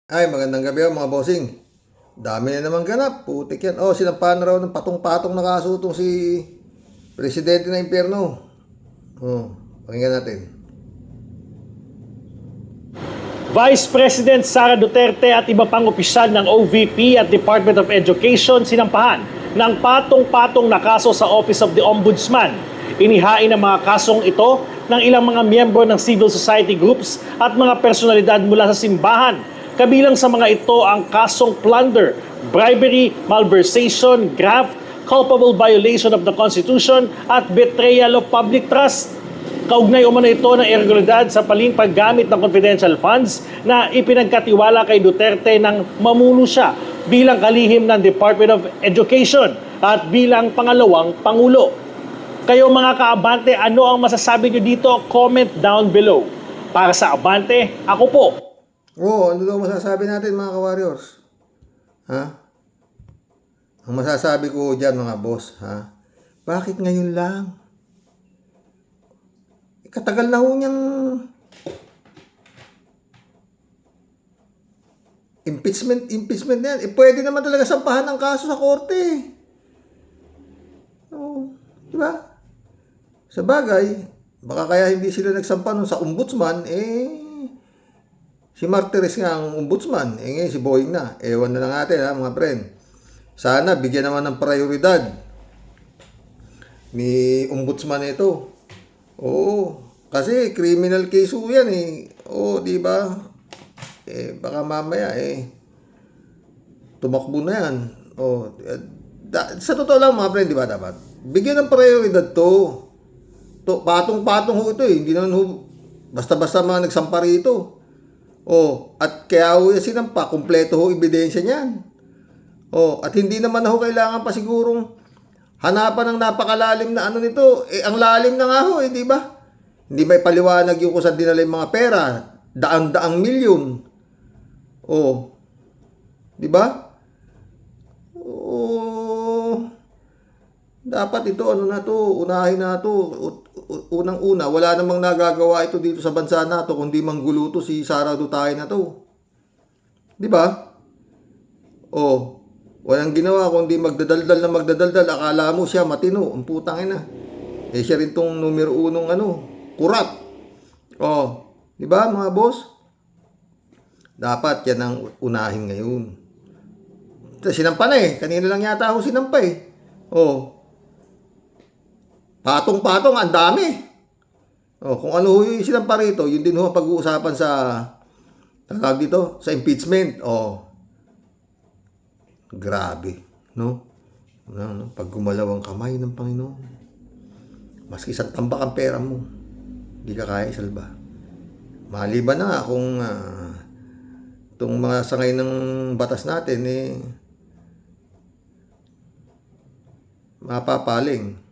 Ay, magandang gabi mga bossing. Dami na naman ganap. Putik yan. Oh, sinampahan na raw ng patong-patong na kaso itong si Presidente na Impyerno. Oh, pakinggan natin. Vice President Sara Duterte at iba pang opisyal ng OVP at Department of Education sinampahan ng patong-patong na kaso sa Office of the Ombudsman. Inihain ang mga kasong ito ng ilang mga miyembro ng civil society groups at mga personalidad mula sa simbahan. Kabilang sa mga ito ang kasong plunder, bribery, malversation, graft, culpable violation of the Constitution at betrayal of public trust. Kaugnay umano ito ng irregularidad sa paling paggamit ng confidential funds na ipinagkatiwala kay Duterte nang mamuno siya bilang kalihim ng Department of Education at bilang pangalawang Pangulo. Kayo mga ka-Abante, ano ang masasabi nyo dito? Comment down below. Para sa Abante, ako po. Oh, ano daw masasabi natin mga ka-warriors? Ha? Ang masasabi ko dyan mga boss, ha? Bakit ngayon lang? Katagal na ho niyang impeachment na yan. Pwede naman talaga sampahan ng kaso sa korte. Oo, di ba? Sa bagay, baka kaya hindi sila nagsampa nun sa ombudsman, si Martires nga ang ombudsman, ngayon si Boying na. Ewan na lang natin ha mga friend. Sana bigyan naman ng prioridad ni ombudsman ito. Oo, kasi criminal case ho yan Oo, di ba? Baka mamaya tumakbo na yan. Sa totoo lang mga friend, di ba dapat? Bigyan ng prioridad to. Patong-patong ho ito Hindi naman ho basta-basta mga nagsampa rito. At kaya ho yan sinampa, kumpleto ho ebidensya niyan. At hindi naman ho kailangan pa sigurong hanapan ng napakalalim na ano nito. Ang lalim na nga ho, di ba? Hindi may paliwanag yung kung saan dinala yung mga pera. Daan-daang milyon. Di ba? Dapat ito, unahin na to. Unang-una, wala namang nagagawa ito dito sa bansa na to, kundi mangguluto si Sara Duterte na to. Di ba? Walang ginawa kundi magdadaldal. Akala mo siya matino. Ang putang ina. Siya rin tong numero unong kurat. Di ba mga boss? Dapat yan ang unahin ngayon. Sinampa na Kanina lang yata ako sinampa Patong-patong, ang dami. Kung ano yung sinampa rito, yun din ho ang pag-uusapan sa tawag dito, sa impeachment. Grabe, no? Pag gumalaw ang kamay ng Panginoon, maski isang tambak ang pera mo, hindi ka kaya isalba. Maliban na nga kung itong mga sangay ng batas natin mapapaling.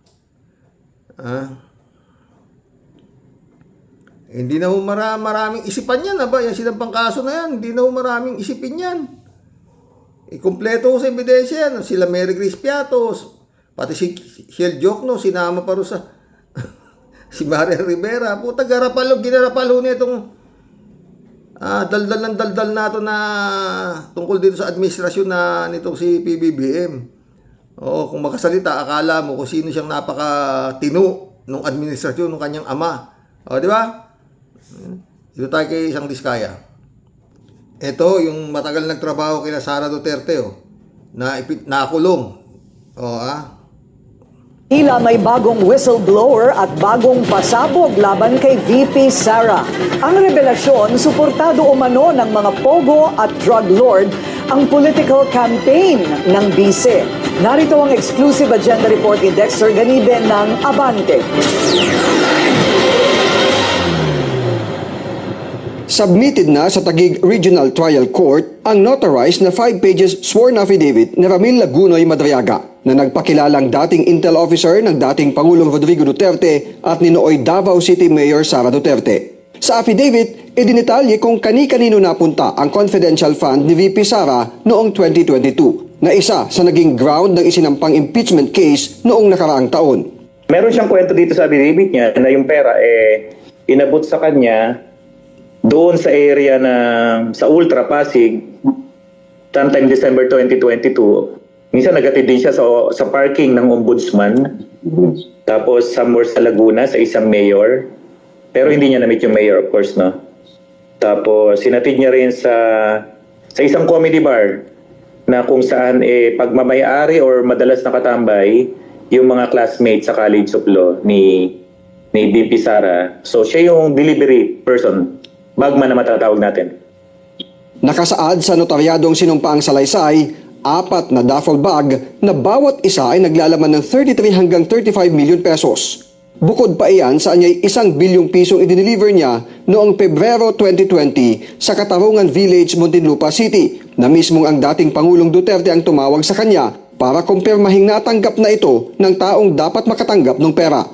Hindi na ho maraming isipan yan. Yung sinampang kaso na yan, hindi na ho maraming isipin yan. Ikumpleto ko sa ebidensya yan. Sila Mary Grace Piatos, pati si Shell Jokno, sinama pa rin sa si Maria Rivera. Puta, ginarapalo niya itong daldal nato na tungkol dito sa administrasyon na nitong si PBBM. Kung makasalita, akala mo kung sino siyang napaka-tino nung administrasyon ng kanyang ama. Di ba? Dito tayo kay isang Diskaya. Ito, yung matagal nagtrabaho kila Sara Duterte, na nakulong. Tila may bagong whistleblower at bagong pasabog laban kay VP Sara. Ang revelasyon, suportado umano ng mga pogo at drug lord ang political campaign ng bise. Narito ang exclusive agenda report ni Dexter Ganibe ng Abante. Submitted na sa Taguig Regional Trial Court ang notarized na 5 pages sworn affidavit ni Ramil Lagunoy Madriaga na nagpakilalang dating intel officer ng dating Pangulong Rodrigo Duterte at ni nooy Davao City Mayor Sara Duterte. Sa affidavit, idinitalye kung kani-kanino napunta ang confidential fund ni VP Sara noong 2022 na isa sa naging ground ng isinampang impeachment case noong nakaraang taon. Meron siyang kwento dito sa affidavit niya na yung pera inabot sa kanya doon sa area sa Ultra Pasig, sometime December 2022, minsan nagatid din siya sa parking ng ombudsman. Tapos somewhere sa Laguna, sa isang mayor. Pero hindi niya na-meet yung mayor, of course, no? Tapos sinatid niya rin sa isang comedy bar na kung saan pagmamayari or madalas nakatambay yung mga classmates sa College of Law ni VP Sara. So siya yung delivery person, bagman na matatawag natin. Nakasaad sa notaryadong sinumpaang salaysay, 4 na duffel bag na bawat isa ay naglalaman ng 33 hanggang 35 milyon pesos. Bukod pa iyan sa anyay 1 bilyong pisong idineliver niya noong Pebrero 2020 sa Katarungan Village, Muntinlupa City, na mismong ang dating Pangulong Duterte ang tumawag sa kanya para kumpirmahing natanggap na ito ng taong dapat makatanggap ng pera.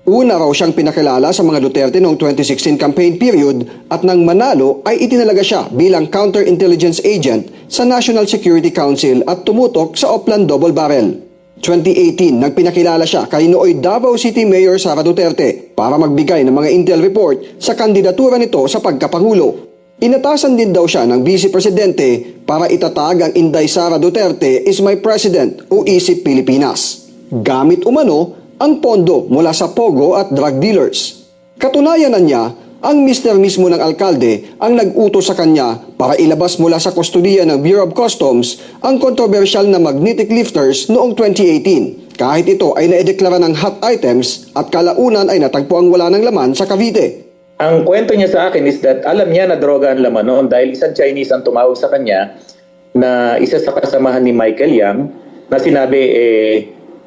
Una raw siyang pinakilala sa mga Duterte noong 2016 campaign period at nang manalo ay itinalaga siya bilang counterintelligence agent sa National Security Council at tumutok sa Oplan Double Barrel. 2018 nang pinakilala siya kay nooy Davao City Mayor Sara Duterte para magbigay ng mga intel report sa kandidatura nito sa pagkapangulo. Inatasan din daw siya ng Vice Presidente para itatag ang Inday Sara Duterte is my president o Isip Pilipinas. Gamit umano ang pondo mula sa pogo at drug dealers. Katunayan na niya, ang mister mismo ng alkalde ang nag-utos sa kanya para ilabas mula sa kustudiya ng Bureau of Customs ang kontrobersyal na magnetic lifters noong 2018. Kahit ito ay naideklara ng hot items at kalaunan ay natagpo ang wala ng laman sa Cavite. Ang kwento niya sa akin is that alam niya na droga ang laman noon dahil isang Chinese ang tumawag sa kanya na isa sa kasamahan ni Michael Yang na sinabi,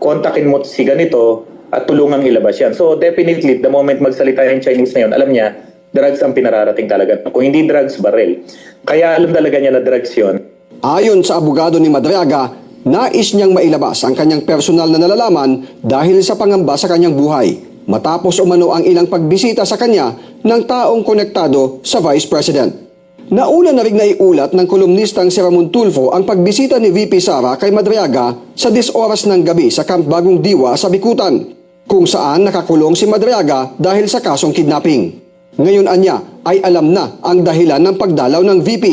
kontakin mo si ganito at tulungang ilabas yan. So definitely, the moment magsalita yung Chinese na yun, alam niya, drugs ang pinararating talaga. Kung hindi drugs, barrel. Kaya alam talaga niya na drugs yun. Ayon sa abogado ni Madriaga, nais niyang mailabas ang kanyang personal na nalalaman dahil sa pangamba sa kanyang buhay. Matapos umano ang ilang pagbisita sa kanya ng taong konektado sa Vice President. Nauna na rin naiulat ng kolumnistang si Ramon Tulfo ang pagbisita ni VP Sara kay Madriaga sa 10 oras ng gabi sa Camp Bagong Diwa sa Bikutan, kung saan nakakulong si Madriaga dahil sa kasong kidnapping. Ngayon anya ay alam na ang dahilan ng pagdalaw ng VP.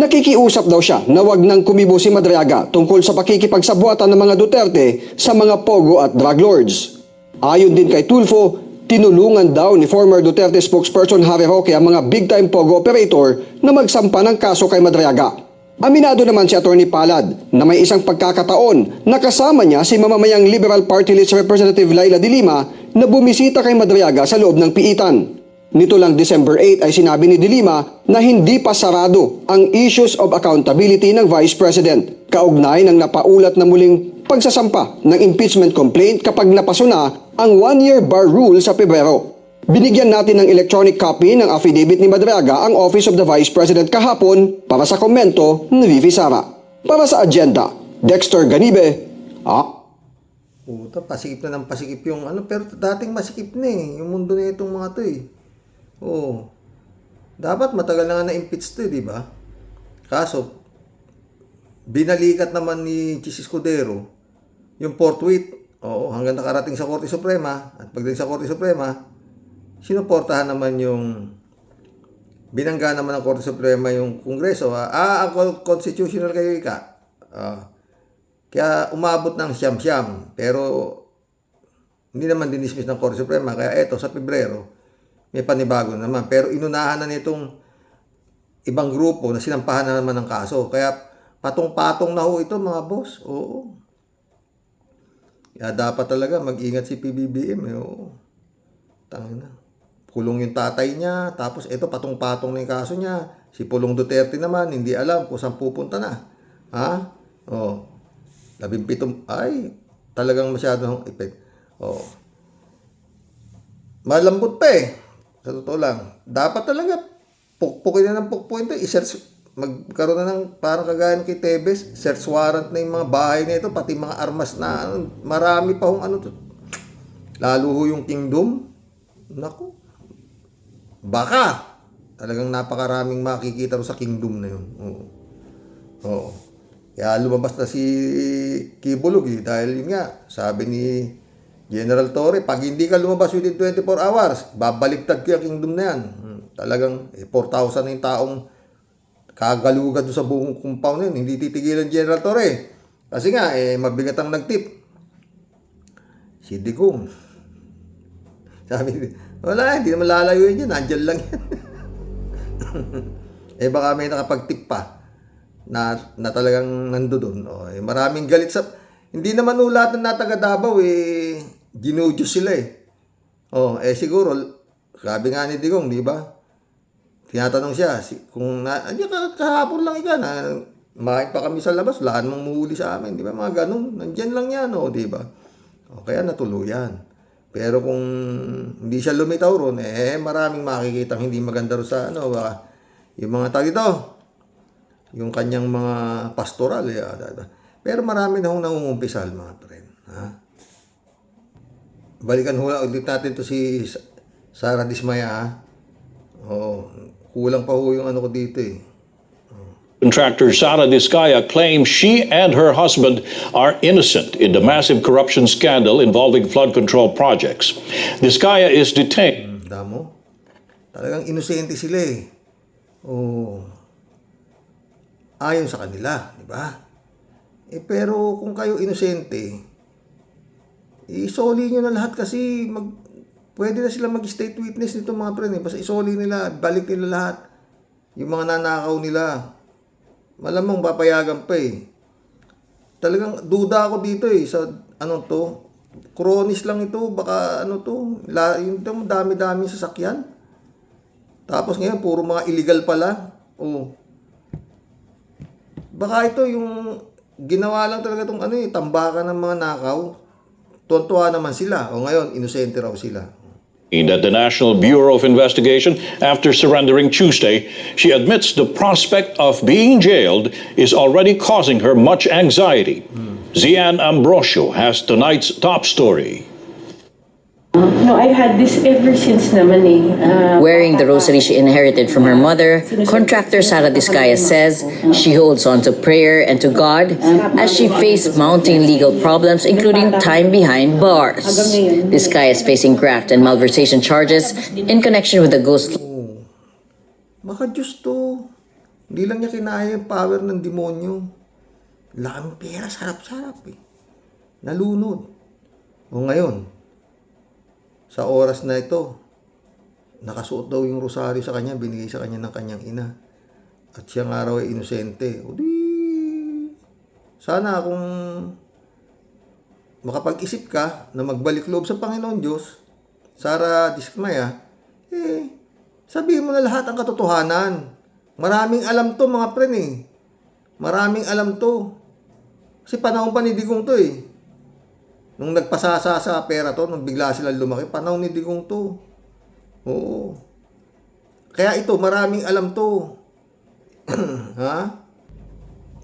Nakikiusap daw siya na wag nang kumibo si Madriaga tungkol sa pakikipagsabuatan ng mga Duterte sa mga pogo at drug lords. Ayon din kay Tulfo, tinulungan daw ni former Duterte spokesperson Harry Roque ang mga big-time pogo operator na magsampa ng kaso kay Madriaga. Aminado naman si Atty. Palad na may isang pagkakataon na kasama niya si mamamayang Liberal Party List Representative Laila de Lima na bumisita kay Madriaga sa loob ng piitan. Nito lang December 8 ay sinabi ni de Lima na hindi pa sarado ang issues of accountability ng Vice President, kaugnay ng napaulat na muling pagsasampa ng impeachment complaint kapag napaso na ang 1-year bar rule sa Pebrero. Binigyan natin ng electronic copy ng affidavit ni Madriaga ang Office of the Vice President kahapon para sa komento ni VP Sara. Para sa agenda, Dexter Ganibe. Puta, pasikip na ng pasikip yung pero dating masikip na yung mundo na itong mga to Oo. Dapat matagal na nga na-impeach to di ba? Kaso, binalikat naman ni Chis Escudero yung forthwith. Oo, hanggang nakarating sa Korte Suprema. At pagdating sa Korte Suprema, sinuportahan naman yung binangga naman ng Korte Suprema yung Kongreso. Ang constitutional kayo kaya umabot ng siyam-siyam. Pero hindi naman dinismiss ng Korte Suprema. Kaya eto, sa Pebrero, may panibago naman. Pero inunahan na nitong ibang grupo na sinampahan na naman ng kaso. Kaya patong-patong na ito mga boss. Oo. Kaya dapat talaga mag-ingat si PBBM. Oo. Tangina. Kulong yung tatay niya. Tapos ito patong-patong na yung kaso niya. Si Pulong Duterte naman, hindi alam kung saan pupunta na. Ha? Oo. 17. Ay, talagang masyadong effect. Oo. Malambot pa Sa totoo lang. Dapat talaga pukpukin na ng pukpukin ito. I-search, magkaroon na ng parang kagaya kay Tebes, search warrant na yung mga bahay na ito, pati mga armas na marami pa hong to. Lalo ho yung kingdom. Naku. Baka. Talagang napakaraming makikita ro sa kingdom na yun. Oo. Kaya lumabas na si Kibulog dahil yun nga, sabi ni General Torre, pag hindi ka lumabas within 24 hours, babaliktad ko yung kingdom na yan. Talagang 4,000 na yung taong kagalugad doon sa buong compound yun. Hindi titigilan General Torre. Kasi nga, mabigat ang nagtip. Si Digong. Sabi, wala, hindi naman lalayo yun. Nandyan lang yan. Baka may nakapag-tip pa na talagang nandoon. Maraming galit sa... Hindi naman lahat ng nataga Davao, ginudyos sila siguro, sabi nga ni Digong, di ba? Tinatanong siya, kung kahapon lang ika na, makit pa kami sa labas, wala namang muhuli sa amin, di ba? Mga ganun, nandyan lang yan, di ba? Kaya natuluyan. Pero kung hindi siya lumitaw ron, maraming makikita hindi maganda ron sa, baka, yung mga tao dito, yung kanyang mga pastoral, pero marami na hong nangungumpisal, mga friend. Ha? Balikan ulit natin to si Sara Dismaya. Kulang pa ho yung ko dito Contractor Sara Discaya claims she and her husband are innocent in the massive corruption scandal involving flood control projects. Discaya is detained. Damo? Talagang inosente sila ayon sa kanila, di ba? Pero kung kayo inosente, isoli nyo na lahat kasi pwede na sila mag-state witness nito mga pre. Basta isoli nila, balik nila lahat. Yung mga nanakaw nila. Malamang papayagan pa Talagang duda ako dito sa Kronis lang ito, baka yung dami-dami sasakyan. Tapos ngayon, puro mga illegal pala. Baka ito yung ginawa lang talaga itong tambakan ng mga nakaw. Tuwan-tuwa naman sila. Ngayon, inosente raw sila. At the National Bureau of Investigation after surrendering Tuesday, she admits the prospect of being jailed is already causing her much anxiety. Zian Ambrosio has tonight's top story. No, I've had this ever since naman Wearing the rosary she inherited from her mother, contractor Sara Discaya says she holds on to prayer and to God as she faced mounting legal problems, including time behind bars. Discaya is facing graft and malversation charges in connection with the ghost. Baka Diyos to. Hindi lang niya kinaya yung power ng demonyo. Laking pera, sarap-sarap Nalunod. Ngayon, sa oras na ito, nakasuot daw yung rosaryo sa kanya, binigay sa kanya ng kanyang ina. At siya nga raw ay inosente. Sana kung makapag-isip ka na magbalik loob sa Panginoon Diyos, Sara Dismaya, sabihin mo na lahat ang katotohanan. Maraming alam to mga pren Maraming alam to. Kasi panahon pa ni Digong to Nung nagpasasa sa pera to, nung bigla sila lumaki, panahon ni Digong to. Oo. Kaya ito, maraming alam to. Ha?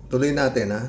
Tuloy natin, ha?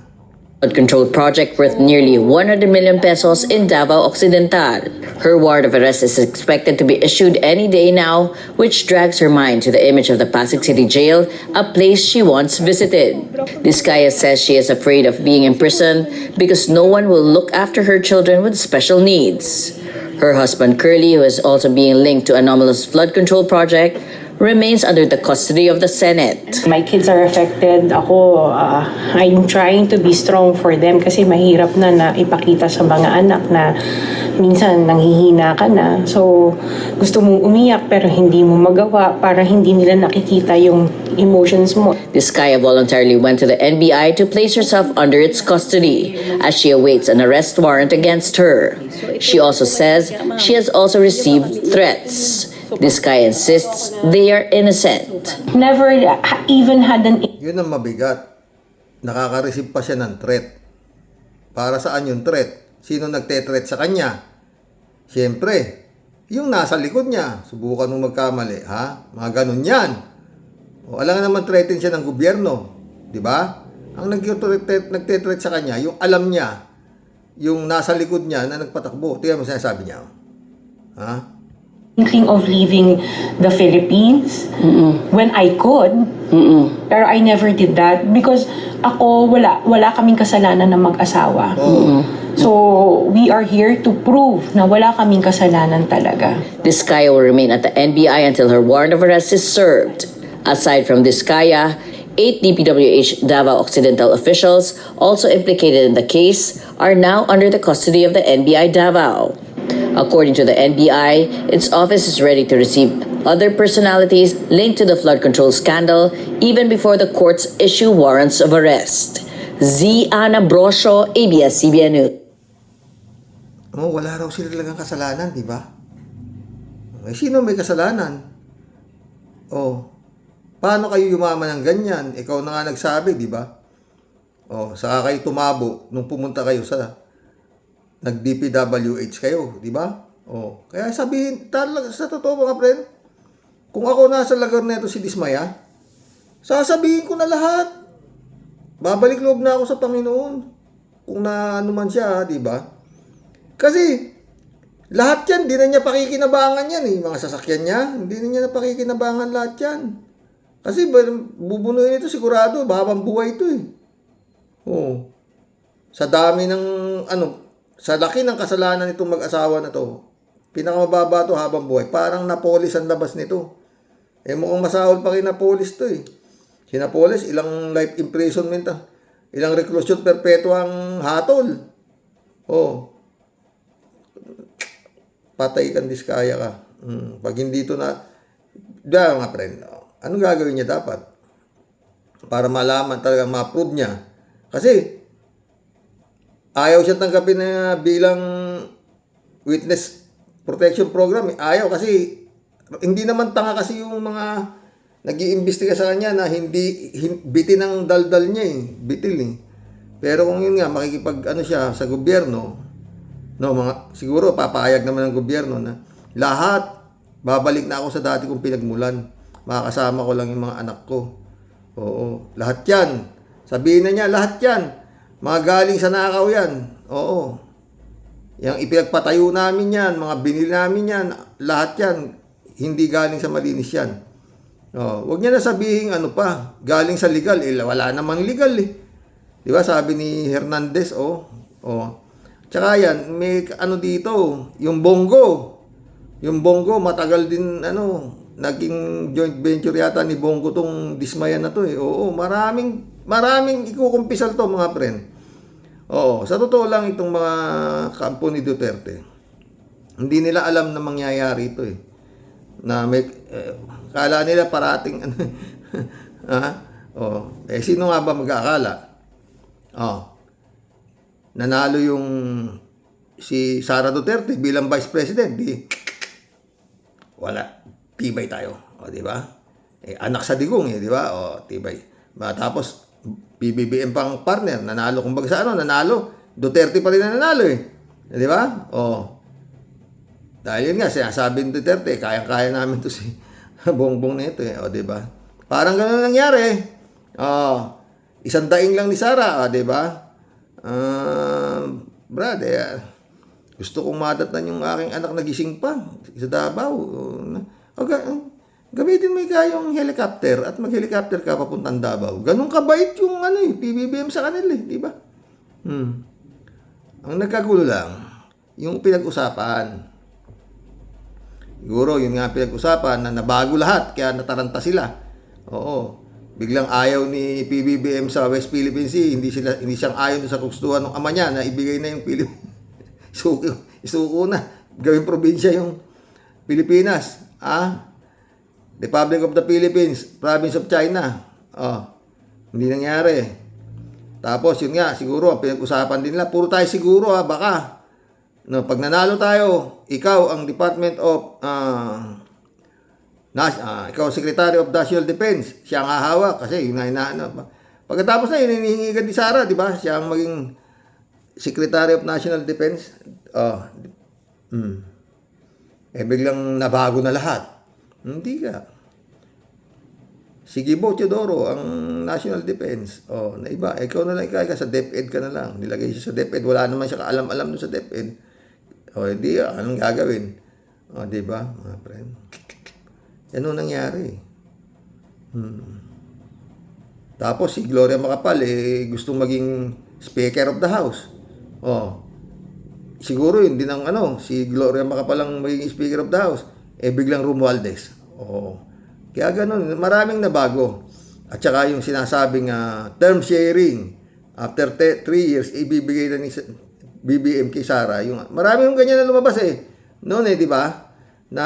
Flood control project worth nearly 100 million pesos in Davao Occidental. Her warrant of arrest is expected to be issued any day now, which drags her mind to the image of the Pasig City Jail, a place she once visited. Discaya says she is afraid of being in prison because no one will look after her children with special needs. Her husband Curly, who is also being linked to anomalous flood control project, remains under the custody of the Senate. My kids are affected. I'm trying to be strong for them kasi mahirap na ipakita sa mga anak na minsan nanghihina ka na. So, gusto mong umiyak pero hindi mo magawa para hindi nila nakikita yung emotions mo. Discaya voluntarily went to the NBI to place herself under its custody as she awaits an arrest warrant against her. She also says she has also received threats. Discaya insists they are innocent. Never even had an... Yun ang mabigat. Nakaka-receive pa siya ng threat. Para saan yung threat? Sino nagte-threat sa kanya? Siyempre, yung nasa likod niya. Subukan mong magkamali, ha? Mga ganun yan. Alam nga naman threaten siya ng gobyerno. Di ba? Ang nagte-threat sa kanya, yung alam niya, yung nasa likod niya na nagpatakbo. Tingnan mo sinasabi niya. Ha? Thinking of leaving the Philippines when I could. Pero I never did that because ako, wala kaming kasalanan na mag-asawa. So, we are here to prove na wala kaming kasalanan talaga. Diskaya will remain at the NBI until her warrant of arrest is served. Aside from Diskaya, 8 DPWH Davao Occidental officials also implicated in the case are now under the custody of the NBI Davao. According to the NBI, its office is ready to receive other personalities linked to the flood control scandal even before the courts issue warrants of arrest. Zian Ambrosio, ABS-CBN News. Wala raw sila talagang kasalanan, di ba? Sino may kasalanan? Paano kayo yumaman ng ganyan? Ikaw na nga nagsabi, di ba? Saka kayo tumabo nung pumunta kayo sa nag-DPWH kayo, di ba? Kaya sabihin, talaga, sa totoo mga friend, kung ako nasa lugar na ito si Dismaya, sasabihin ko na lahat. Babalik loob na ako sa Panginoon. Kung na ano man siya, di ba? Kasi, lahat yan, di na niya pakikinabangan yan eh. Mga sasakyan niya, hindi na niya napakikinabangan lahat yan. Kasi, bubunuhin ito sigurado, babang buhay ito eh. Sa dami ng, sa laki ng kasalanan itong mag-asawa na to, pinakamababa to habang buhay. Parang Napoles ang labas nito. Mukhang masahol pa kay Napoles to eh. Si Napoles, ilang life imprisonment, ilang reclusion perpetua ang hatol. Patay kang Diskaya ka. Pag hindi ito na, mga friend, anong gagawin niya dapat? Para malaman talaga, ma-prove niya. Kasi, ayaw siya tanggapin na bilang witness protection program. Ayaw kasi, hindi naman tanga kasi yung mga nag-iimbestiga sa kanya na hindi bitin ang daldal niya eh. Bitil eh. Pero kung yun nga, makikipag siya sa gobyerno, siguro papayag naman ng gobyerno na lahat, babalik na ako sa dati kong pinagmulan. Makakasama ko lang yung mga anak ko. Lahat yan. Sabihin na niya, lahat yan. Mga galing sa nakaw yan. Yung ipinagpatayo namin yan, mga binili namin yan, lahat yan, hindi galing sa malinis yan. Huwag niya na sabihin galing sa legal. Wala namang legal eh. Di ba sabi ni Hernandez, Tsaka yan, may dito, yung Bongo. Yung Bongo, matagal din, naging joint venture yata ni Bongo tong Dismaya na to eh. Maraming ikukumpisal to mga friend. Sa totoo lang itong mga kampo ni Duterte, hindi nila alam na mangyayari ito eh. Na may, kala nila parating, sino nga ba mag-aakala? Nanalo yung si Sara Duterte bilang Vice President, wala, tibay tayo, di ba? Anak sa digong, di ba? Tibay. Tapos PBBM pang partner, nanalo kumbaga sa nanalo. Duterte pa rin na nanalo di ba? Dahil yun nga, sinasabi ni Duterte, kaya-kaya namin to si Bongbong na ito di ba? Parang gano'n nangyari. 100 lang ni Sara, di ba? Brad, gusto kong madatnan yung aking anak na gising pa sa Davao. Gamitin mo yung helicopter at mag-helicopter ka papuntang Davao. Ganun kabait yung PBBM sa kanila di ba? Ang nagkagulo lang, yung pinag-usapan. Siguro, yun nga pinag-usapan na nabago lahat, kaya nataranta sila. Biglang ayaw ni PBBM sa West Philippine Sea, hindi siyang ayaw sa gustuhan ng ama niya na ibigay na yung isuko na, gawing probinsya yung Pilipinas. Republic of the Philippines, Province of China. Hindi nangyari. Tapos yun nga, siguro ang pinag-usapan din nila, puro tayo siguro baka. Pag nanalo tayo, ikaw ang Department of ikaw Secretary of National Defense, siya ang hahawak kasi yun na Pagkatapos na hinihingi ka ni Sara, di ba? Siya ang maging Secretary of National Defense. Biglang nabago na lahat. Hindi ka. Si Gibo Teodoro ang National Defense. Na iba. Ikaw na lang, ikaw sa DepEd ka na lang. Nilagay siya sa DepEd. Wala naman siya kaalam-alam doon sa DepEd. Hindi, anong gagawin? Di ba, mga friend? Ano nangyari? Tapos si Gloria Macapagal gustong maging Speaker of the House. siguro yun din ang si Gloria Macapalang maging Speaker of the House, biglang Romualdez. Oo. Kaya ganun, maraming nabago. At saka yung sinasabing term sharing, after 3 years, ibibigay na ni BBM kay Sara. Marami yung ganyan na lumabas noon di ba? Na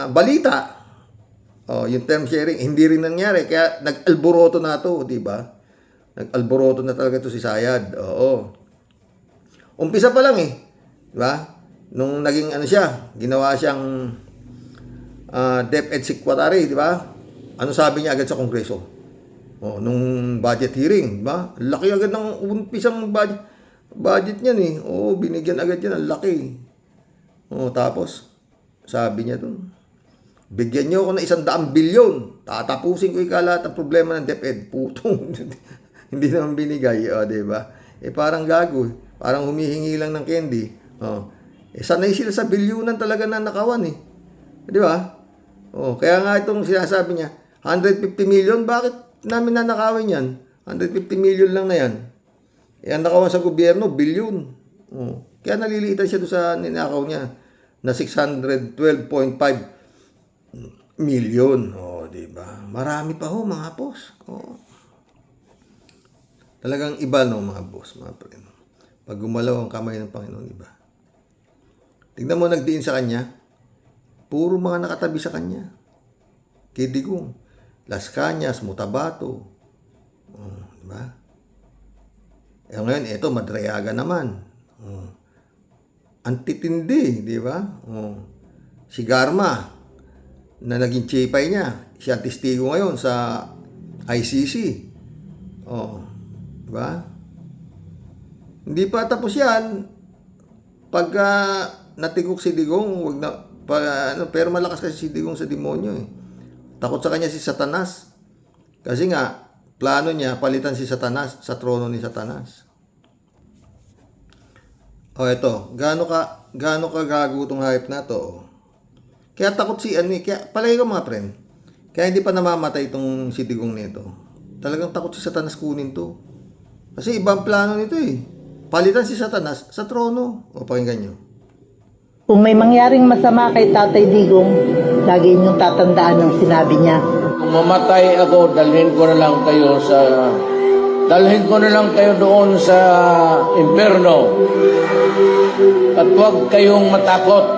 balita. Yung term sharing, hindi rin nangyari. Kaya nag-alboroto na to, di ba? Nag-alboroto na talaga to si Sayad. Oo. Umpisa pa lang di ba? Nung naging siya, ginawa siyang DepEd Secretary, di ba? Ano sabi niya agad sa Kongreso? Nung budget hearing, di ba? Laki agad ng umpisang budget niyan binigyan agad yan, ang laki. Tapos, sabi niya doon, bigyan niyo ako ng 100 bilyon. Tatapusin ko lahat ng problema ng DepEd. Putong. Hindi naman binigay, di ba? Parang gago. Parang humihingi lang ng candy. Sanay sila sa bilyunan talaga na nakawan Di ba? Kaya nga itong sinasabi niya, 150 million, bakit namin nanakawin yan? 150 million lang na yan. Ang nakawan sa gobyerno, bilyon. Kaya naliliitan siya doon sa ninakaw niya na 612.5 million. Di ba? Marami pa mga boss. Talagang iba mga boss, mga friend. Pag gumalaw ang kamay ng Panginoon, iba. Tignan mo nagdiin sa kanya, puro mga nakatabi sa kanya. Kay Digong, Las Cañas, Mutabato. Di ba? Ngayon, ito, Madriaga naman. Antitindi, di ba? Si Garma, na naging chipay niya, siya testigo ngayon sa ICC. Di ba? Hindi pa tapos yan. Pagka natigok si Digong, wag na, pero malakas kasi si Digong sa demonyo Takot sa kanya si Satanas. Kasi nga, plano niya, palitan si Satanas sa trono ni Satanas. Ito, gaano ka gago itong hype na to. Kaya takot si kaya palagi ko mga friend, kaya hindi pa namamatay itong si Digong nito. Talagang takot si Satanas kunin to. Kasi ibang plano nito Palitan si Satanas sa trono. Pakinggan nyo. Kung may mangyaring masama kay Tatay Digong, lagi niyong tatandaan ang sinabi niya. Kung mamatay ako, dalhin ko na lang kayo doon sa impyerno. At huwag kayong matakot.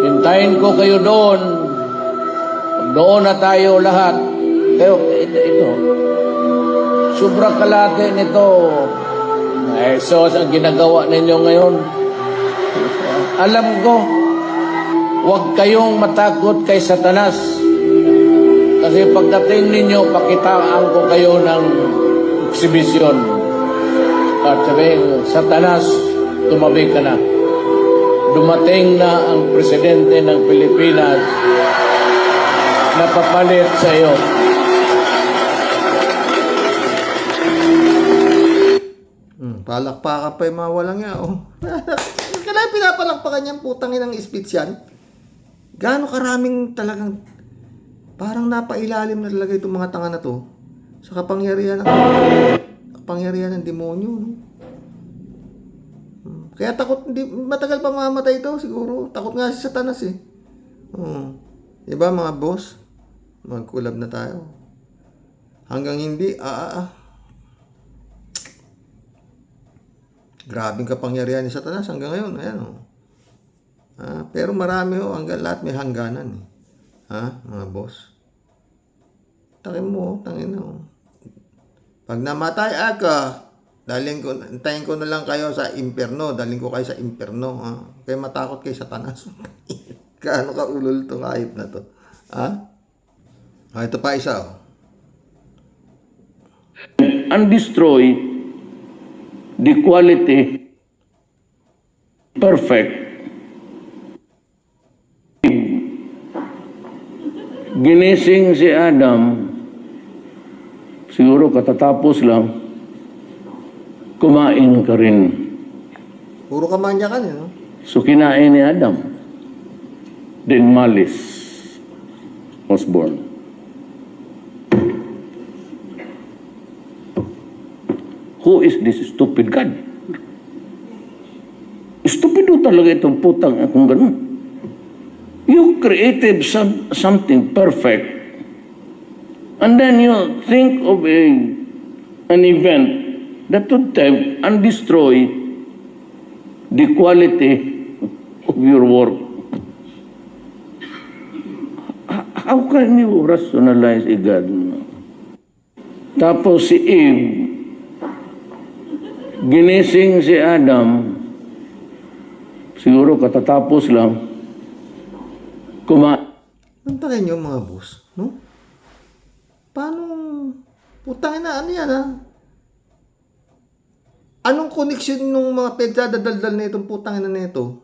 Hintayin ko kayo doon. Doon na tayo lahat. Kayo, ito. Sobra kalate nito. Sos ang ginagawa ninyo ngayon. Alam ko, huwag kayong matakot kay Satanas. Kasi pagdating ninyo, pakitaan ko kayo ng eksibisyon. At sabihin, Satanas, tumabi ka na. Dumating na ang presidente ng Pilipinas na papalit sa iyo. Palakpakan pa yung mga walang Kaya pinapalakpakan niyang putangin ng speech yan. Gaano karaming talagang parang napailalim na talaga itong mga tanga na to sa kapangyarihan ng demonyo. Kaya takot, matagal pa mamatay ito siguro. Takot nga si Satanas Diba mga boss? Mag-collab na tayo. Hanggang hindi, grabing kapangyarihan ni Satanas hanggang ngayon. Ayan pero marami hanggang lahat may hangganan mga boss. Tangin pag namatay ako, hintayin ko na lang kayo sa impyerno. Daling ko kayo sa impyerno. Kaya matakot kay Satanas. Gaano ka ulol itong ayip na to? Ito pa isa. And destroy the quality perfect. Ginising si Adam, siguro katatapos lang, kumain ka rin. Puro kamanyakan no? So kinain ni Adam. Then malice was born. Who is this stupid God? talaga itong putang kung ganun? You created something perfect, and then you think of an event that would tempt and destroy the quality of your work. How can you rationalize a God? Tapos si Eve, ginising si Adam, siguro katatapos lang, Nantakin nyo mga boss, no? Paano, putangin na, ano yan ha? Anong koneksyon nung mga pagdadaldal na itong putangin na ito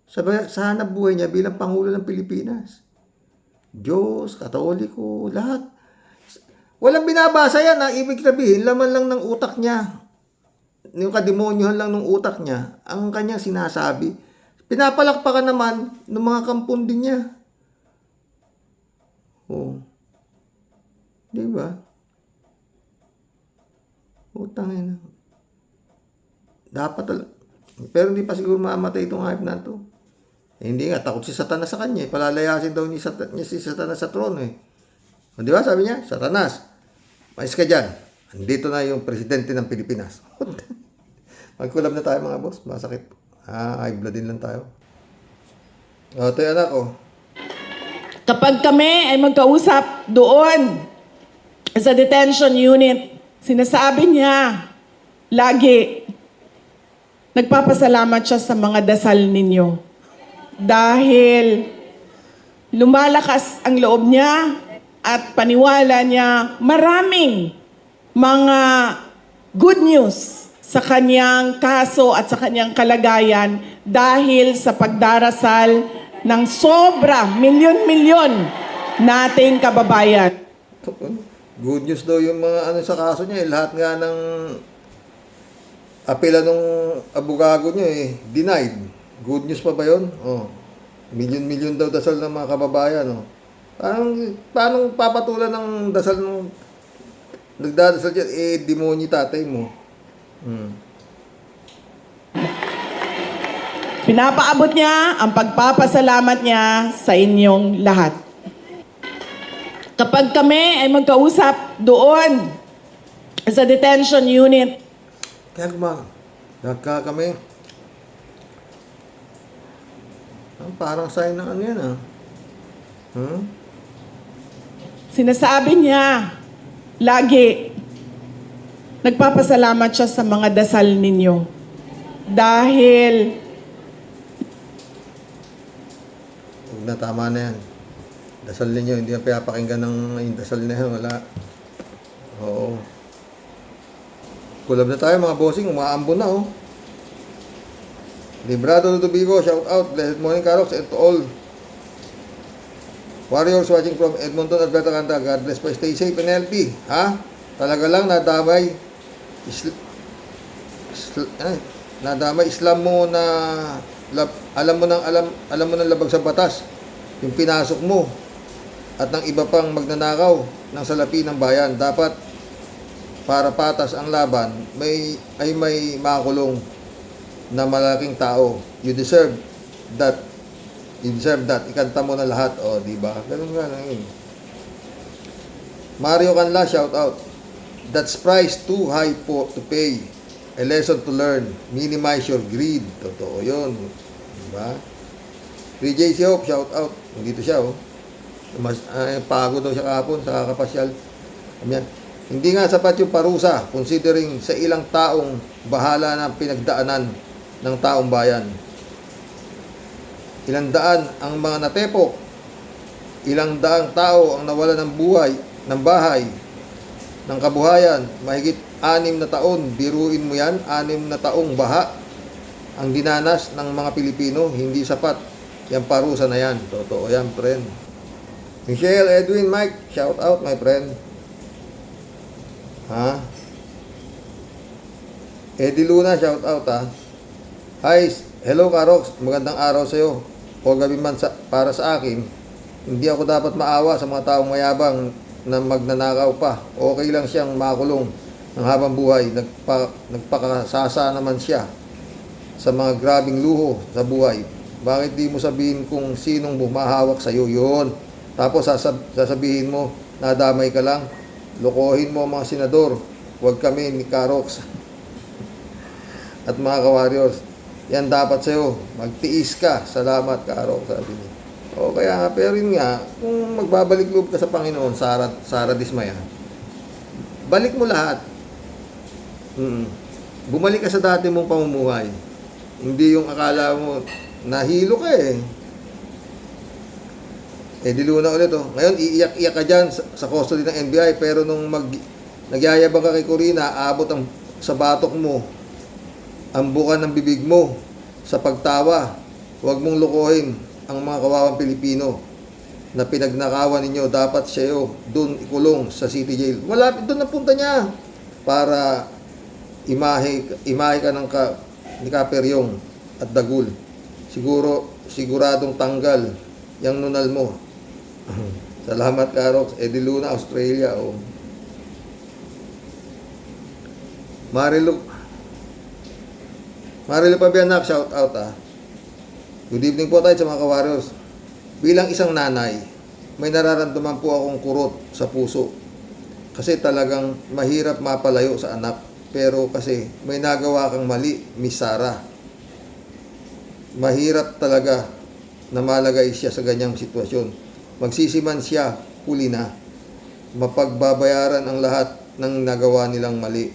sa hanap buhay niya bilang Pangulo ng Pilipinas? Diyos, Katoliko, lahat. Walang binabasa yan ha? Ibig sabihin, laman lang ng utak niya. Yung kademonyohan lang ng utak niya, ang kanyang sinasabi. Pinapalakpakan naman ng mga kampundin niya. Oh. Di ba? Utangin na. Dapat pero hindi pa siguro mamatay itong hype na to. Hindi nga, takot si Satanas sa kanya. Palalayasin daw niya si Satanas sa trono eh. O, di ba? Sabi niya, Satanas, mais ka dyan. Andito na yung presidente ng Pilipinas. Magkulab na tayo mga boss. Masakit. High blood din lang tayo. O, ito yung anak ko. Kapag kami ay magkausap doon sa detention unit, sinasabi niya lagi, nagpapasalamat siya sa mga dasal ninyo. Dahil lumalakas ang loob niya at paniwala niya maraming mga good news sa kanyang kaso at sa kanyang kalagayan dahil sa pagdarasal ng sobra, milyon-milyon nating kababayan. Good news daw yung mga ano sa kaso niya. Lahat nga ng apela nung abogado niya denied. Good news pa ba yun? Oh. Milyon-milyon daw dasal ng mga kababayan. Oh. Paano papatulan ng dasal ng nagdadasal dyan? Demonyo tatay mo. Pinapaabot niya ang pagpapasalamat niya sa inyong lahat. Kapag kami ay magkausap doon sa detention unit, Kaya nagka kami. Parang sign ng ano yan sinasabi niya lagi, nagpapasalamat siya sa mga dasal ninyo. Dahil Huwag na, tama na yan. Dasal ninyo, hindi na pinapakinggan ng yung dasal na yan. Wala. Oo. Kulab na tayo mga bossing, umaambon na Librado Ludovico, shout out. Blessed morning, Karox, and to all warriors watching from Edmonton, Alberta, Canada. God bless po. Stay safe and healthy. Ha? Talaga lang nadamay. Nadamay Islam mo na alam mo ng labag sa batas. Yung pinasok mo at ng iba pang magnanakaw ng salapi ng bayan. Dapat para patas ang laban, may makulong na malaking tao. You deserve that. You deserve that. Ikanta mo na lahat. O, di ba? Ganun nga lang yun. Mario Canla, shout out. That's price too high to pay. A lesson to learn. Minimize your greed. Totoo yun. Di ba? 3J Hope, shout out. Dito siya, pagod daw siya kahapon sa kakapasyal. Ayan. Hindi nga sapat yung parusa considering sa ilang taong bahala na pinagdaanan ng taong bayan. Ilang daan ang mga natepok. Ilang daang tao ang nawala ng buhay, ng bahay, ng kabuhayan. Mahigit 6 na taon. Biruin mo yan, 6 na taong baha ang dinanas ng mga Pilipino. Hindi sapat yung parusa na yan. Totoo yan, friend. Michelle, Edwin, Mike, shout out, my friend. Ha? Eddie Luna, shout out Hi, hello Karox, magandang araw sa iyo. O gabi man para sa akin, hindi ako dapat maawa sa mga taong mayabang na magnanakaw pa. Okay lang siyang makulong ng habang buhay. Nagpakasasa naman siya. sa mga grabing luho sa buhay. Bakit di mo sabihin kung sinong bumahawak sa'yo yun? Tapos sasabihin mo, nadamay ka lang. Lokohin mo ang mga senador. Huwag kami ni Karox at mga ka-warriors. Yan dapat sa'yo. Magtiis ka. Salamat, Karox, sabi niya. O kaya nga, pero yun nga, kung magbabalik loob ka sa Panginoon, Sara Dismaya, balik mo lahat. Bumalik ka sa dati mong pamumuhay. Hindi yung akala mo, nahilo ka eh. Di luna ulit oh. Ngayon, iiyak-iyak ka dyan sa custody ng NBI, pero nung nagyayabang ka kay Corina, aabot sa batok mo, ang buka ng bibig mo sa pagtawa. Huwag mong lukuhin ang mga kawawang Pilipino na pinagnakawan ninyo. Dapat siya doon ikulong sa city jail. Wala, doon ang punta niya para imahe ka ni Kaperyong at Dagul. Siguradong tanggal yung nunal mo. Salamat, Karox. Di Luna, Australia. Oh. Marilu Pabianak, shout out Good evening po tayo sa mga ka-warriors. Bilang isang nanay, may nararamdaman po akong kurot sa puso. Kasi talagang mahirap mapalayo sa anak. Pero kasi may nagawa kang mali, Miss Sara. Mahirap talaga na malagay siya sa ganyang sitwasyon. Magsisiman siya, huli na. Mapagbabayaran ang lahat ng nagawa nilang mali.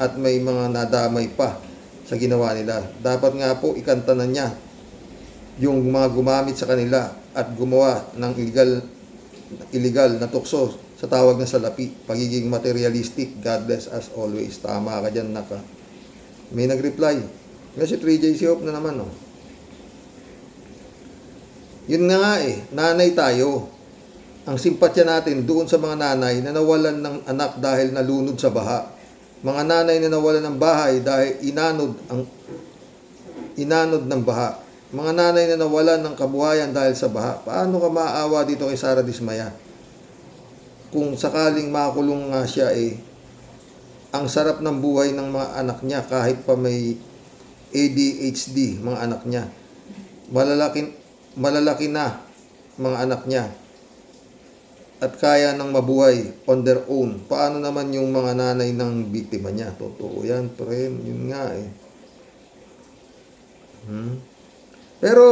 At may mga nadamay pa sa ginawa nila. Dapat nga po ikanta na niya yung mga gumamit sa kanila at gumawa ng illegal na tukso sa tawag na salapi, pagiging materialistic. God bless as always. Tama ka dyan, naka. May nag-reply. Kasi 3JC Hope na naman, oh. Yun nga nanay tayo. Ang simpatya natin doon sa mga nanay na nawalan ng anak dahil nalunod sa baha. Mga nanay na nawalan ng bahay dahil inanod ng baha. Mga nanay na nawalan ng kabuhayan dahil sa baha. Paano ka maawa dito kay Sara Dismaya? Kung sakaling makulong nga siya ang sarap ng buhay ng mga anak niya kahit pa may ADHD mga anak niya. Malalaki na mga anak niya at kaya nang mabuhay on their own. Paano naman yung mga nanay ng biktima niya? Totoo yan, friend. Yun nga Pero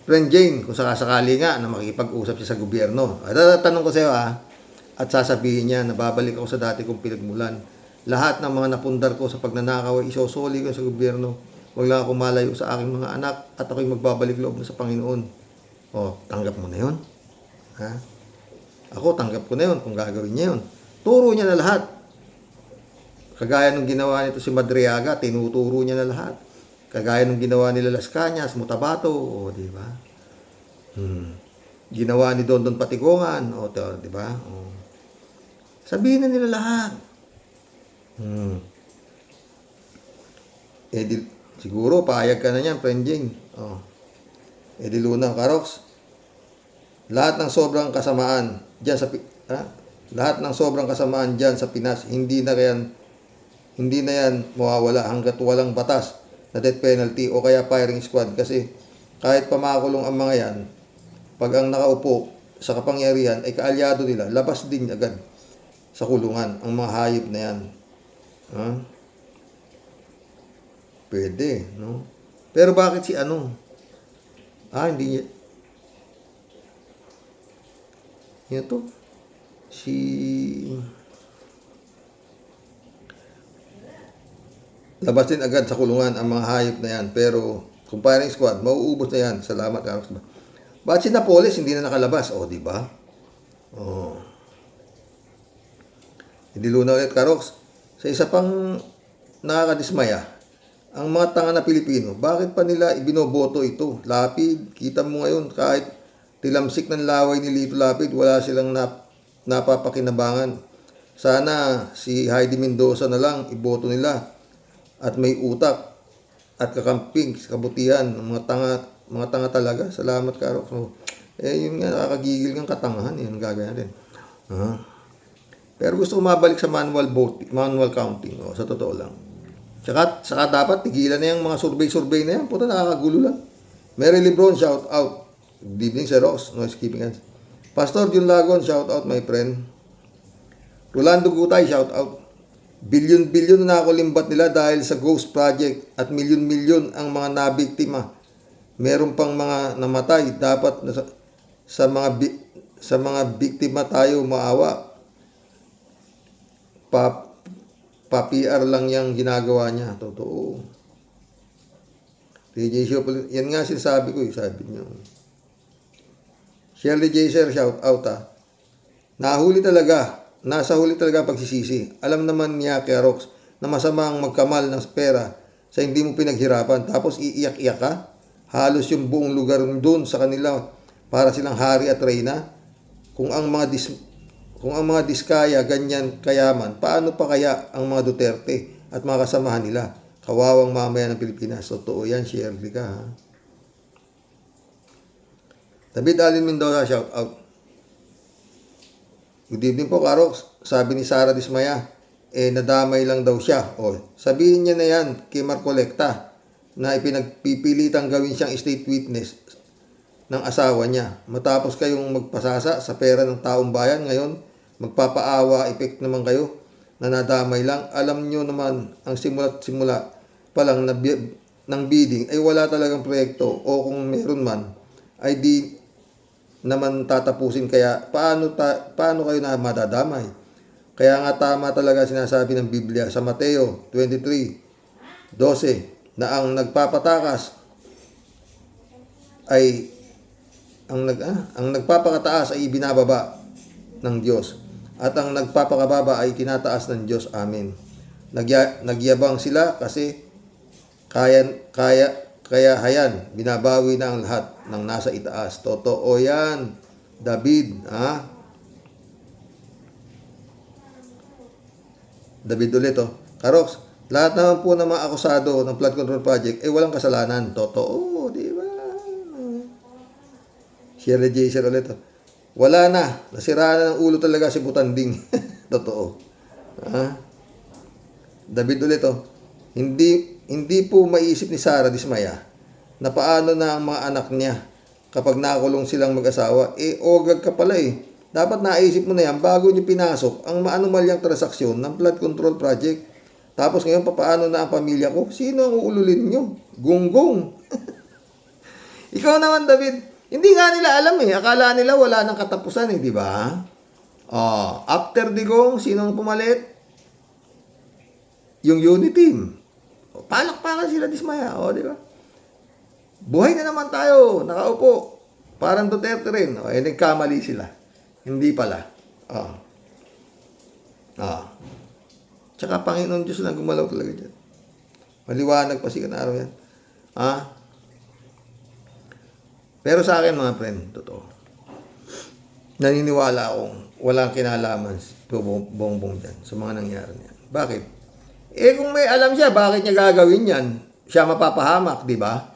Friend Jane, kung sakasakali nga na makikipag-usap siya sa gobyerno. Tanong ko sa iyo at sasabihin niya na babalik ako sa dati kong pinagmulan. Lahat ng mga napundar ko sa pagnanakaw ay isosoli ko sa gobyerno. Huwag lang ako malayo sa aking mga anak at ako'y magbabalik loob na sa Panginoon. O, tanggap mo na yun. Ha? Ako, tanggap ko na yun kung gagawin niya yun. Turo niya na lahat. Kagaya nung ginawa nito si Madriaga, tinuturo niya na lahat. Kagaya nung ginawa nila Las Cañas, Mutabato, o di ba? Ginawa ni Dondon Patigongan, o di ba? Sabihin na nila lahat. Siguro payag ka na niyan, friend Jing. Di Luna, Karox. Lahat ng sobrang kasamaan diyan lahat ng sobrang kasamaan diyan sa Pinas, hindi na yan mawawala hangga't walang batas na death penalty o kaya firing squad, kasi kahit pamakulong ang mga yan, pag ang nakaupo sa kapangyarihan ay kaalyado nila, labas din agad sa kulungan ang mga hayop na yan. Pwede, no? Pero bakit si hindi niya ito labas din agad sa kulungan ang mga hayop na yan. Pero kung firing squad, mauubos na yan. Salamat, Karox. Bakit si Napoles hindi na nakalabas? Di ba? Hindi Luna ulit, Karox. Sa isa pang nakakadismaya, ang mga tanga na Pilipino, bakit pa nila ibinoboto ito? Lapid, kita mo ngayon, kahit tilamsik ng laway ni Lito Lapid, wala silang napapakinabangan. Sana si Heidi Mendoza na lang iboto nila at may utak at kakamping sa kabutihan ng mga tanga talaga. Salamat, Karox. Yun nga, nakakagigil ng katangahan. Yun gagawin natin. Pero gusto ko mabalik sa manual counting. Sa totoo lang. Saka dapat tigilan na yung mga survey na yan. Puta, nakakagulo lang. Mary Lebron, shout out. Good evening, Sir Rox. Noise keeping hands. Pastor Jun Lagon, shout out, my friend. Rolando Gutay, shout out. Bilyon-bilyon na nakulimbat nila dahil sa Ghost Project at milyon-milyon ang mga nabiktima. Meron pang mga namatay. Dapat sa mga biktima tayo maawa. Pa-PR lang yung ginagawa niya. Totoo. DJ Shopper, yan nga sinasabi ko, sabi niyo. Shirley J. Sir, shout out ha. Nasa huli talaga pagsisisi. Alam naman niya kay Rox na masama ang magkamal ng pera sa hindi mo pinaghirapan. Tapos iiyak-iyak ka. Halos yung buong lugar doon sa kanila para silang hari at reyna. Kung ang mga diskaya ganyan kayaman, paano pa kaya ang mga Duterte at mga kasamahan nila? Kawawang mamaya ng Pilipinas. Totoo yan, Shirley ka ha. David Alin Mendoza, shout out. Good evening po, Karox. Sabi ni Sara Dismaya, nadamay lang daw siya. O, sabihin niya na yan kay Marcolecta na ipinagpipilitang gawin siyang state witness ng asawa niya. Matapos kayong magpasasa sa pera ng taong bayan, ngayon magpapaawa, effect naman kayo na nadamay lang. Alam nyo naman, ang simula pa lang ng bidding ay wala talagang proyekto o kung meron man ay di naman tatapusin, kaya paano kayo na madadamay? Kaya nga tama talaga sinasabi ng Biblia sa Mateo 23:12 na ang nagpapatakas ay ang nagpapakataas ay ibinababa ng Diyos at ang nagpapakababa ay tinataas ng Diyos. Amen. Nagyabang sila kasi kaya hayan, binabawi na ang lahat ng nasa itaas. Totoo yan, David. Ha? David ulit, oh. Karox, lahat naman po ng mga akusado ng flood control project ay walang kasalanan. Totoo, di ba? Shirley J. Sir ulit, oh. Wala na. Nasiraan na ng ulo talaga si Butanding. Totoo. Ha? David ulit, oh. Hindi po maiisip ni Sara Dismaya na paano na ang mga anak niya kapag nakulong silang mag-asawa. Ogag ka pala eh. Dapat naisip mo na yan bago niyo pinasok ang maanumalyang transaksyon ng flood control project. Tapos ngayon, papaano na ang pamilya ko? Sino ang uululin niyo? Gunggong. Ikaw naman, David. Hindi nga nila alam eh. Akala nila wala nang katapusan eh, di ba? After Digong, sino ang pumalit? Yung unit team. Palakpakan sila Dismaya, di ba? Buhay na naman tayo, nakaupo. Parang Duterte rin. Nagkamali sila. Hindi pala. Tsaka Panginoon Diyos na gumalaw talaga dyan. Maliwanag pa si Kanaro yan. Pero sa akin mga friend, totoo. Naniniwala akong walang kinalaman si Bongbong dyan sa mga nangyari niyan. Bakit? Kung may alam siya, bakit niya gagawin yan? Siya mapapahamak, di ba?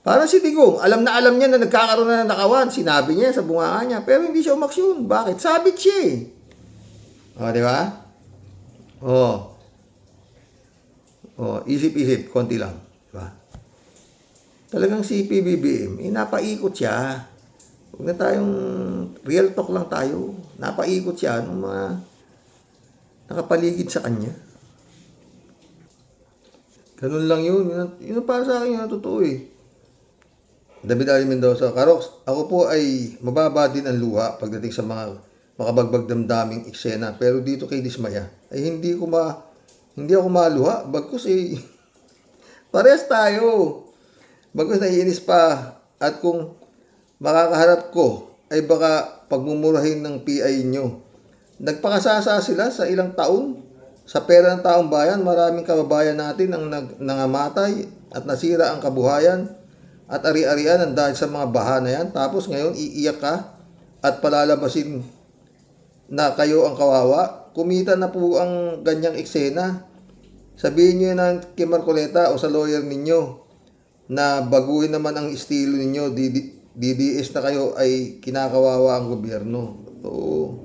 Parang si Digong, alam niya na nagkakaroon na ng nakawan. Sinabi niya sa bungaan niya, pero hindi siya umaksyon. Bakit? Sabit siya eh. Di ba? Isip-isip, konti lang. Di ba? Talagang si PBBM, napaikot siya. Huwag na tayong real talk lang tayo. Napaikot siya ng mga nakapaligid sa kanya. Ganun lang yun. Yun para sa akin, yun ang totoo eh. David Ali Mendoza, Karox, ako po ay mababa din ang luha pagdating sa mga makabagbag damdaming eksena. Pero dito kay Dismaya, ay hindi ako maluha. Bagkus eh, parehas tayo. Bagkus naiinis pa. At kung makakaharap ko, ay baka pagmumurahin ng PI nyo. Nagpakasasa sila sa ilang taon. Sa pera ng taong bayan, maraming kababayan natin ang nangamatay at nasira ang kabuhayan at ari-arian dahil sa mga baha na yan. Tapos ngayon, iiyak ka at palalabasin na kayo ang kawawa. Kumita na po ang ganyang eksena. Sabihin nyo na kay Marcoleta o sa lawyer ninyo na baguhin naman ang estilo ninyo. DDS na kayo ay kinakawawa ang gobyerno. Oo.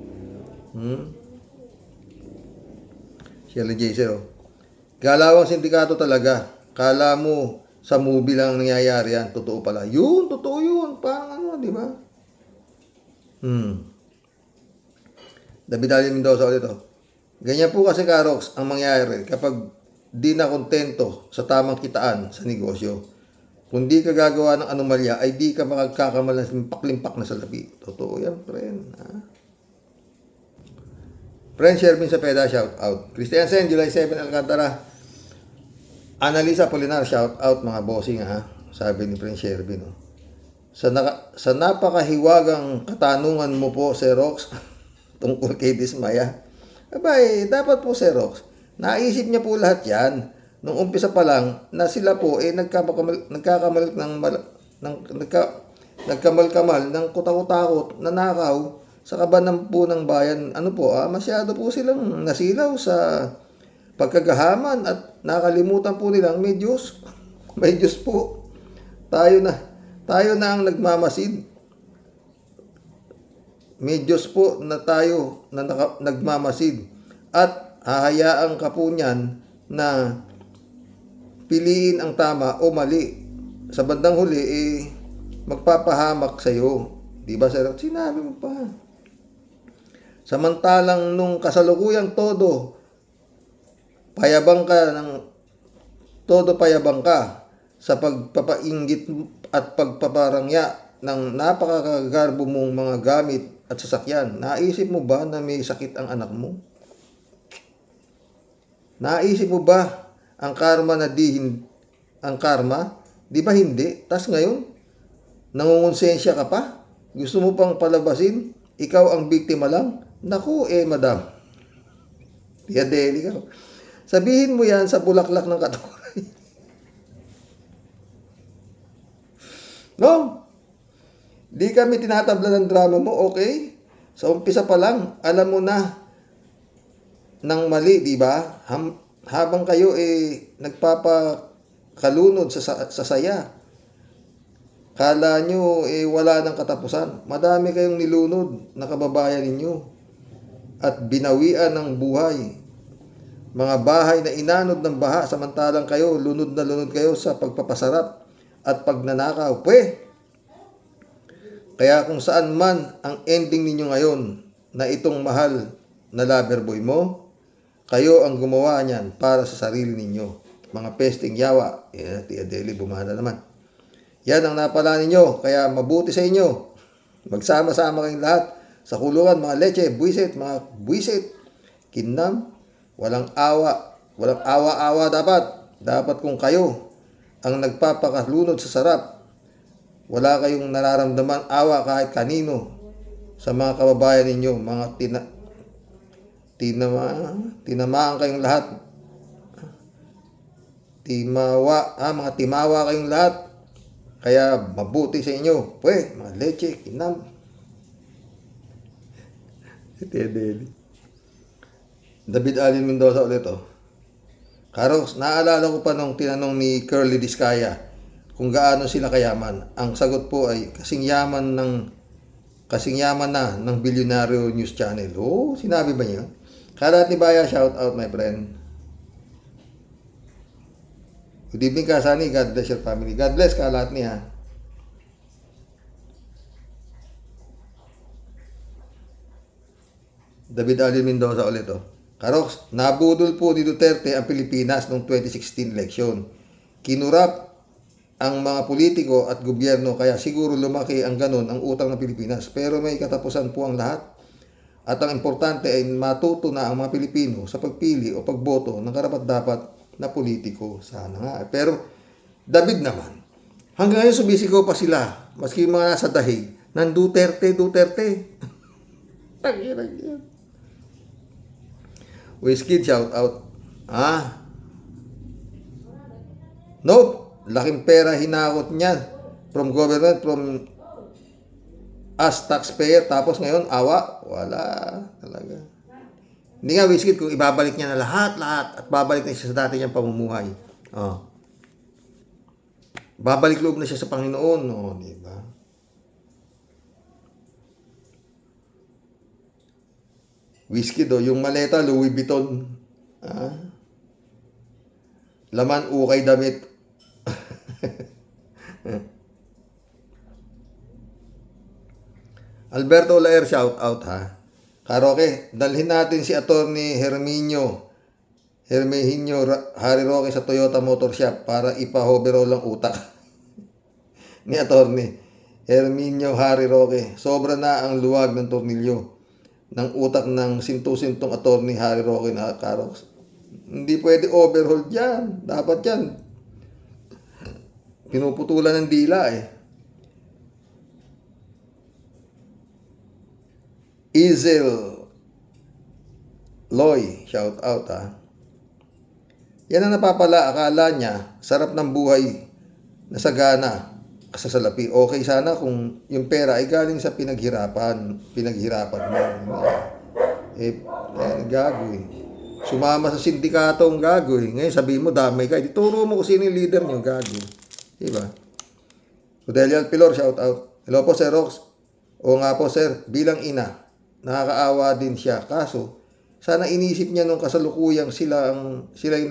Shirley J. Galawang sindikato talaga. Kala mo sa movie lang nangyayari yan. Totoo pala. Yun, totoo yun. Parang ano, di ba? David Ali Mendoza ulit. Ganyan po kasi, Karox, ang mangyayari kapag di na kontento sa tamang kitaan sa negosyo. Kung di ka gagawa ng anomalya, ay di ka makagkakamalas limpak-limpak na salapi. Totoo yan, friend. Ha? Friend Shervin Cepeda, shout out. Christian Sen, July 7, Alcantara. Analisa Polinar, shout out mga bossing, ha? Sabi ni Friend Shervin. Sa napakahiwagang katanungan mo po, Sir Rox, tungkol kay Dismaya. Abay, dapat po, Sir Rox, naisip niya po lahat yan. Nung umpisa pa lang, na sila po nagkakamal ng kutakot-takot, nanakaw sa kabanang po ng bayan. Ano po, masyado po silang nasilaw sa pagkagahaman at nakalimutan po nilang may Diyos. May Diyos po. Tayo na ang nagmamasid. May Diyos po na tayo na nagmamasid. At hahayaan ka po niyan na piliin ang tama o mali. Sa bandang huli, magpapahamak sa'yo. Diba, sir? Sinabi mo pa. Samantalang nung kasalukuyang payabang ka sa pagpapainggit at pagpaparangya ng napakagarbo mong mga gamit at sasakyan. Naisip mo ba na may sakit ang anak mo? Naisip mo ba ang karma di ba hindi? Tas ngayon, nangungonsensya ka pa? Gusto mo pang palabasin? Ikaw ang biktima lang? Naku, madam. Tiyadeli ka. Sabihin mo yan sa bulaklak ng katuray. No? Di kami tinatabla ng drama mo, okay? Sa umpisa pa lang, alam mo na ng mali, di ba? Habang kayo nagpapakalunod sa saya. Kala nyo wala ng katapusan. Madami kayong nilunod na kababayan ninyo at binawian ng buhay. Mga bahay na inanod ng baha samantalang kayo lunod na lunod kayo sa pagpapasarap at pagnanakaw. Kaya kung saan man ang ending ninyo ngayon na itong mahal na lover boy mo, kayo ang gumawa niyan para sa sarili ninyo. Mga pesting yawa. Tia Deli, bumana naman. Yan ang napala ninyo. Kaya mabuti sa inyo. Magsama-sama kayong lahat sa kulungan, mga leche, mga buwisit, kinam, walang awa dapat. Dapat kung kayo ang nagpapakalunod sa sarap, wala kayong nararamdaman awa kahit kanino sa mga kababayan ninyo, mga tinamaan kayong lahat. Mga timawa kayong lahat. Kaya mabuti sa inyo. Mga leche, kinam. David Alin Mendoza ulit. Karox, naalala ko pa nung tinanong ni Curly Discaya kung gaano sila kayaman. Ang sagot po ay kasing yaman na ng Bilyonaryo News Channel. Sinabi ba niya? Kalat ni Baya, shout out my friend. Good evening, Kasani. God bless your family. God bless Kalat niya. David Ali Mendoza ulit. Karox, nabudol po ni Duterte ang Pilipinas noong 2016 election. Kinurap ang mga politiko at gobyerno kaya siguro lumaki ang ganon ang utang ng Pilipinas. Pero may katapusan po ang lahat. At ang importante ay matuto na ang mga Pilipino sa pagpili o pagboto ng karapat-dapat na politiko. Sana nga. Pero David naman, hanggang ngayon sumisigaw pa sila. Maski mga nasa dahig ng Duterte. Tagirag. Wizkid, shout out. Nope. Laking pera hinakot niya from government, from as taxpayer. Tapos ngayon, awa. Wala. Talaga. Hindi nga, Wizkid, kung ibabalik niya na lahat at babalik na siya sa dati niyang pamumuhay. Babalik loob na siya sa Panginoon. Di ba? Wizkid, yung maleta, Louis Vuitton. Laman ukay damit. Alberto Laer, shout out ha. Karoke, dalhin natin si Attorney Herminio Harry Roque sa Toyota Motor Shop para ipa-overall ang utak ni Attorney Herminio Harry Roque. Sobra na ang luwag ng tornilyo ng utak ng sintu-sintong Attorney Harry Roque na Karoks. Hindi pwede overhaul dyan. Dapat yan pinuputulan ng dila eh. Izel Loy, shout out ha. Yan ang napapala, akala niya sarap ng buhay na sagana kasasalapi. Okay sana kung yung pera ay galing sa pinaghirapan mo. Gago eh. Sumama sa sindikato ang gago eh. Ngayon sabihin mo damay ka, ituro mo kung sino yung leader niyo, gago. Diba? Rodelia Pilor, shout out. Hello po Sir Rox. O nga po sir, bilang ina, nakakaawa din siya. Kaso, sana inisip niya nung kasalukuyang sila yung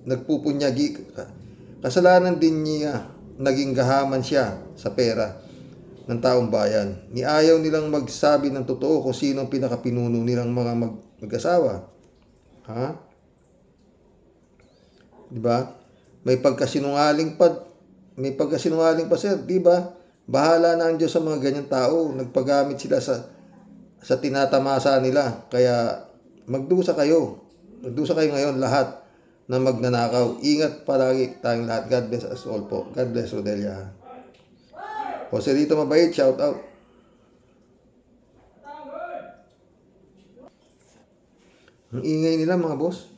nagpupunyagi. Kasalanan din niya naging gahaman siya sa pera ng taong bayan. Ni ayaw nilang magsabi ng totoo kung sino ang pinakapinuno nilang mga mag-asawa. Ha? Diba? May pagkasinungaling pa sir, diba? Bahala na ang Diyos sa mga ganyang tao. Nagpagamit sila sa tinatamasa nila. Kaya magdusa kayo. Magdusa kayo ngayon lahat na magnanakaw. Ingat palagi tayong lahat. God bless us all po. God bless Rodelia. Joselito Mabait, shout out. Ang ingay nila mga boss.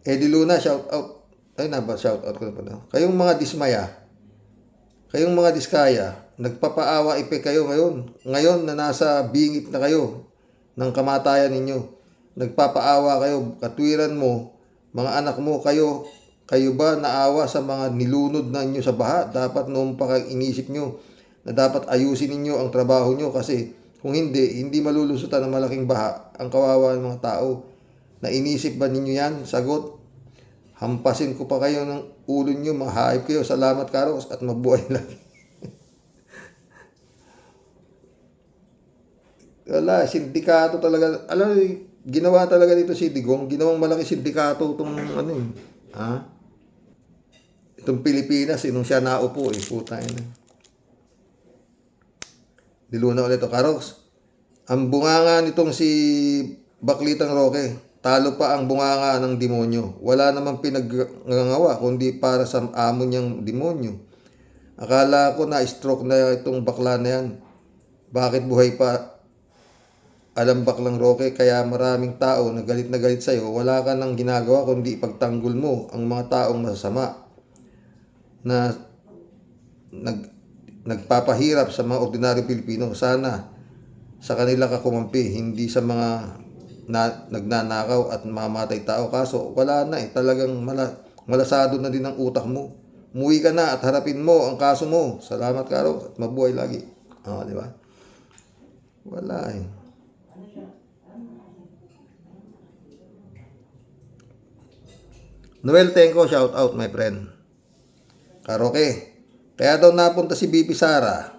Eddie Luna, shout out. Ay shout out ko na pala. Kayong mga dismaya, kayong mga diskaya, nagpapaawa ipe kayo ngayon. Ngayon na nasa bingit na kayo ng kamatayan ninyo. Nagpapaawa kayo, katwiran mo, mga anak mo, kayo ba naawa sa mga nilunod na inyo sa baha? Dapat noon pa inisip nyo na dapat ayusin ninyo ang trabaho nyo kasi kung hindi malulusutan ng malaking baha ang kawawa ng mga tao. Na inisip ba ninyo yan? Sagot, hampasin ko pa kayo ng ulo nyo, mahayop kayo. Salamat Karos at mabuhay lagi. Wala, sindikato talaga. Alam mo, ginawa talaga dito si Digong. Ginawang malaki sindikato itong itong Pilipinas, nung siya naupo puta yun. Diluna ulit ito, Karos. Ang bunganga nitong si Baklitang Roque, talo pa ang bunganga ng demonyo. Wala namang pinagngangawa kundi para sa amo niyang demonyo. Akala ko na stroke na itong bakla na yan. Bakit buhay pa? Alam Baklang Roque, kaya maraming tao na galit sa'yo. Wala ka nang ginagawa kundi ipagtanggol mo ang mga taong masasama na nagpapahirap sa mga ordinaryo Pilipino. Sana sa kanila ka kumampi, hindi sa mga nagnanakaw at mamatay tao. Kaso wala na talagang malasado na din ang utak mo. Umuwi ka na at harapin mo ang kaso mo. Salamat Karo at mabuhay lagi. Di ba? Wala Noel Tenko, shout out my friend. Karoke, kaya daw napunta si BP Sara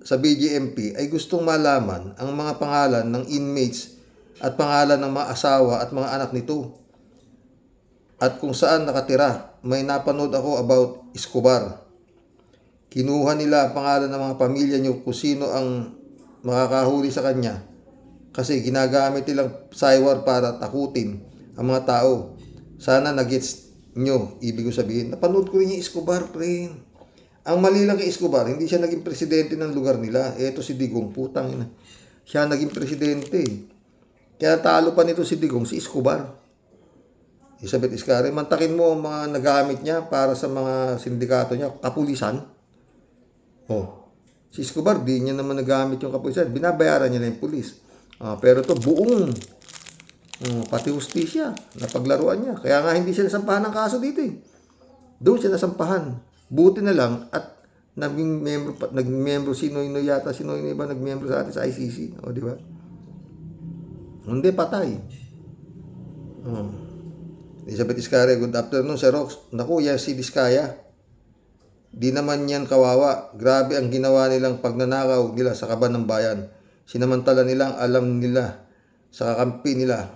sa BGMP ay gustong malaman ang mga pangalan ng inmates at pangalan ng mga asawa at mga anak nito. At kung saan nakatira. May napanood ako about Escobar. Kinuha nila ang pangalan ng mga pamilya niyo kung sino ang makakahuli sa kanya. Kasi ginagamit nilang cywar para takutin ang mga tao. Sana nagets nyo, ibig ko sabihin. Napanood ko rin yung Escobar, friend. Ang mali lang kay Escobar, hindi siya naging presidente ng lugar nila. Eto si Digong, putang ina. Siya naging presidente. Kaya talo pa nito si Digong, si Escobar. Elizabeth Iscari, mantakin mo ang mga nagamit niya para sa mga sindikato niya, kapulisan. Si Escobar, di niya naman nagamit yung kapulisan. Binabayaran niya na yung pulis. Pero to buong pati hustisya, napaglaruan niya. Kaya nga hindi siya nasampahan ng kaso dito Doon siya nasampahan. Buti na lang at nagmembro si Noynoy yata. Si Noynoy ba nagmembro sa atin sa ICC? Di ba? Hindi, patay. Elizabeth Iscaria, good afternoon, Sir Rox. Naku, yan si Diskaya. Di naman yan kawawa. Grabe ang ginawa nilang pagnanakaw nila sa kaban ng bayan. Sinamantala nilang alam nila sa kakampi nila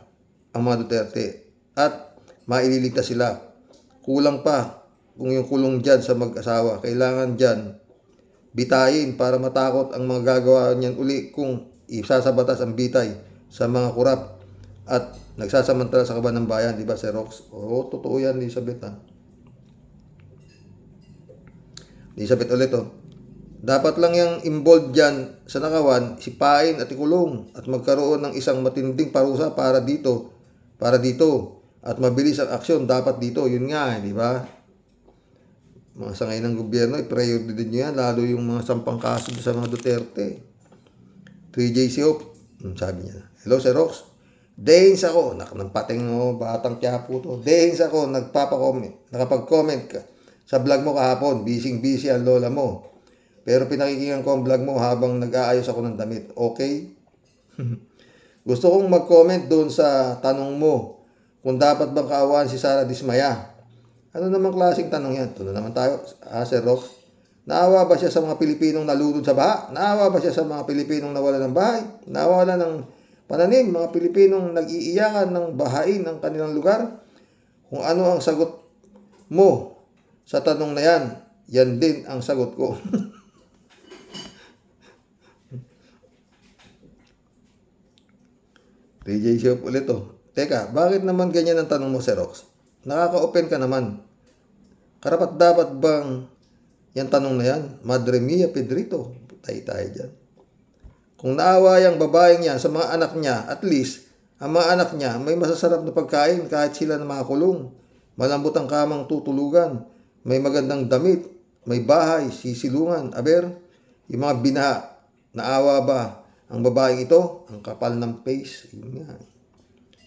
ang mga Duterte. At maililigtas sila. Kulang pa kung yung kulong dyan sa mag-asawa. Kailangan dyan bitayin para matakot ang mga gagawa niyan uli kung isasabatas ang bitay sa mga kurap at nagsasamantala sa kaban ng bayan. Diba, Sir Rox? Oo, totoo yan, Elizabeth, ha? Elizabeth ulit, oh. Dapat lang yung involved dyan sa nakawan, sipain at ikulong at magkaroon ng isang matinding parusa para dito at mabilis ang aksyon dapat dito. Yun nga, di ba? Mga sangay ng gobyerno, i-priority din nyo yan, lalo yung mga sampang kaso sa mga Duterte. 3J Siop, sabi niya. Hello, Sir Rox. Days ako, ng pating mo, batang Quiapo to. Days ako, nakapag-comment ka sa vlog mo kahapon, busy ang lola mo. Pero pinakikinggan ko ang vlog mo habang nag-aayos ako ng damit. Okay? Gusto kong mag-comment doon sa tanong mo kung dapat bang kaawaan si Sara Dismaya. Ano namang klaseng tanong yan? Ito na naman tayo. Sir Rox. Naawa ba siya sa mga Pilipinong nalulod sa baha? Naawa ba siya sa mga Pilipinong nawala ng bahay? Nawala ng pananim, mga Pilipinong nag-iiyakan ng bahain ng kanilang lugar? Kung ano ang sagot mo sa tanong na yan, yan din ang sagot ko. DJ Shop ulit to. Teka, bakit naman ganyan ang tanong mo, Sir Rox? Nakaka-open ka naman. Karapat dapat bang yan tanong na yan? Madre mia, Pedrito. Tayo dyan. Kung naawa yung babaeng yan sa mga anak niya, at least, ang mga anak niya may masasarap na pagkain kahit sila na makakulong. Malambot ang kamang tutulugan. May magandang damit, may bahay, sisilungan. Aber, yung mga binaha, naawa ba ang babaeng ito? Ang kapal ng face. Yun nga.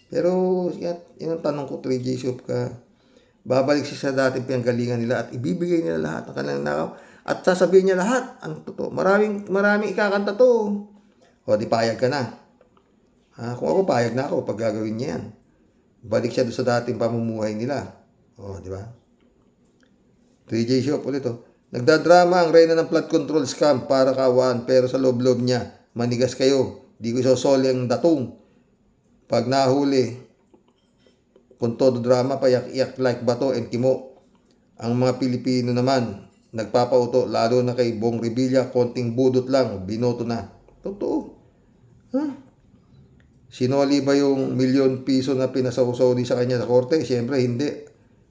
Pero, yun ang tanong ko, 3J Shop ka. Babalik siya sa dating pinanggalingan nila at ibibigay nila lahat ng kanilang nakaw. At sasabihin niya lahat ang totoo. Maraming ikakanta to. O, di payag ka na. Kung ako, payag na ako pag gagawin niya yan. Balik siya doon sa dating pamumuhay nila. O, di ba? 3J Shop ulit oh. Nagdadrama ang reyna ng flood control scam para kaawaan pero sa loob-loob niya, manigas kayo. Di ko isosoli ang datong. Pag nahuli, kung todo drama, payak-iyak like bato and kimo. Ang mga Pilipino naman, nagpapauto, lalo na kay Bong Revilla, konting budot lang, binoto na. Totoo. Sinoli ba yung milyon piso na pinasawsaw sa kanya sa korte? Siyempre, hindi.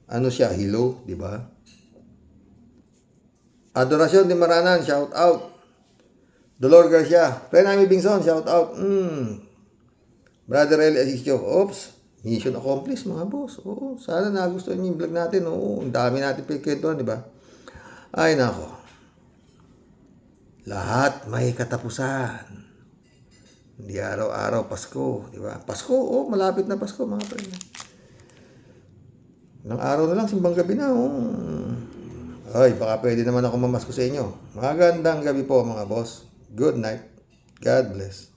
Ano siya? Hilo, di ba? Adorasyon de Maranan, shout out. Dolor Garcia, Penami Bingson, shout out. Brother Eli Asisio, oops, mission accomplished mga boss. Oo, sana nagustuhan niyo yung vlog natin. Oo, ang dami natin pagkwentuhan, di ba? Ay nako. Lahat may katapusan. Hindi araw-araw Pasko, di ba? Pasko, malapit na Pasko mga friend. Ilang araw na lang, simbang gabi na. Ay, baka pwede naman ako mamasko sa inyo. Magandang gabi po mga boss. Good night. God bless.